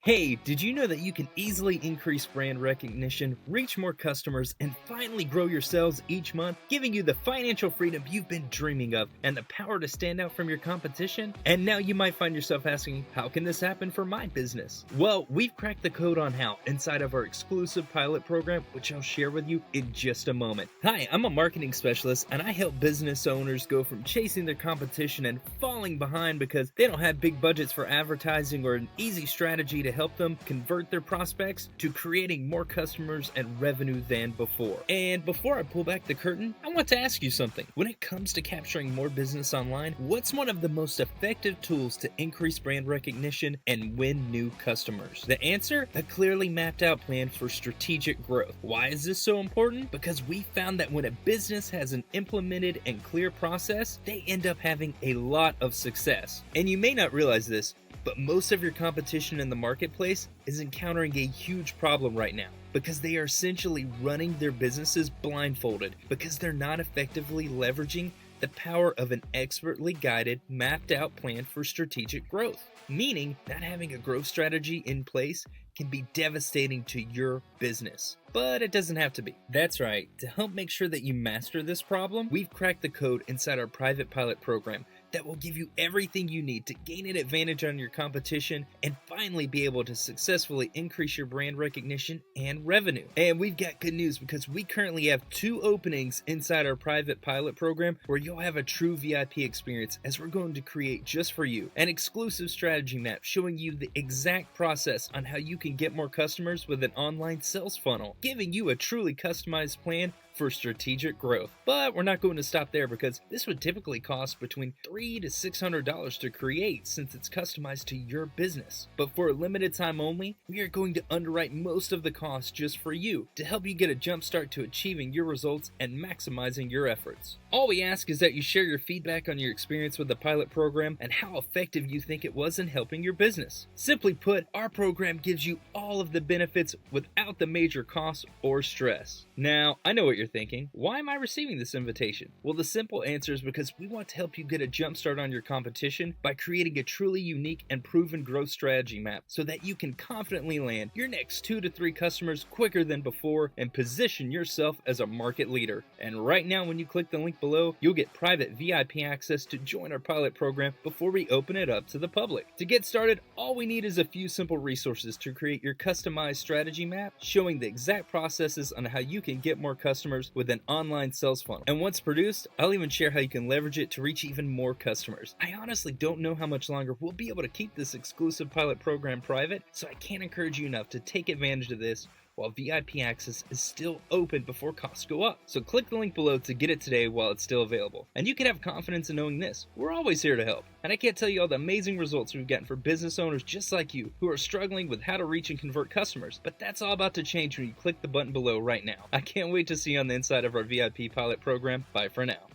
Hey, did you know that you can easily increase brand recognition, reach more customers, and finally grow your sales each month, giving you the financial freedom you've been dreaming of and the power to stand out from your competition? And now you might find yourself asking, how can this happen for my business? Well, we've cracked the code on how inside of our exclusive pilot program, which I'll share with you in just a moment. Hi, I'm a marketing specialist, and I help business owners go from chasing their competition and falling behind because they don't have big budgets for advertising or an easy strategy to help them convert their prospects to creating more customers and revenue than before. And before I pull back the curtain, I want to ask you something. When it comes to capturing more business online, what's one of the most effective tools to increase brand recognition and win new customers? The answer? A clearly mapped out plan for strategic growth. Why is this so important? Because we found that when a business has an implemented and clear process, they end up having a lot of success. And you may not realize this, but most of your competition in the marketplace is encountering a huge problem right now because they are essentially running their businesses blindfolded because they're not effectively leveraging the power of an expertly guided, mapped out plan for strategic growth. Meaning, not having a growth strategy in place can be devastating to your business. But it doesn't have to be. That's right. To help make sure that you master this problem, we've cracked the code inside our private pilot program that will give you everything you need to gain an advantage on your competition and finally be able to successfully increase your brand recognition and revenue. And we've got good news because we currently have 2 openings inside our private pilot program where you'll have a true VIP experience, as we're going to create just for you an exclusive strategy map showing you the exact process on how you can get more customers with an online sales funnel, giving you a truly customized plan for strategic growth. But we're not going to stop there because this would typically cost between $300 to $600 to create since it's customized to your business. But for a limited time only, we are going to underwrite most of the cost just for you to help you get a jump start to achieving your results and maximizing your efforts. All we ask is that you share your feedback on your experience with the pilot program and how effective you think it was in helping your business. Simply put, our program gives you all of the benefits without the major costs or stress. Now, I know what you're thinking. Why am I receiving this invitation? Well, the simple answer is because we want to help you get a jump start on your competition by creating a truly unique and proven growth strategy map so that you can confidently land your next 2 to 3 customers quicker than before and position yourself as a market leader. And right now, when you click the link below, you'll get private VIP access to join our pilot program before we open it up to the public. To get started, all we need is a few simple resources to create your customized strategy map showing the exact processes on how you can get more customers with an online sales funnel. And once produced, I'll even share how you can leverage it to reach even more customers. I honestly don't know how much longer we'll be able to keep this exclusive pilot program private, so I can't encourage you enough to take advantage of this while VIP access is still open before costs go up. So click the link below to get it today while it's still available. And you can have confidence in knowing this: we're always here to help. And I can't tell you all the amazing results we've gotten for business owners just like you who are struggling with how to reach and convert customers. But that's all about to change when you click the button below right now. I can't wait to see you on the inside of our VIP pilot program. Bye for now.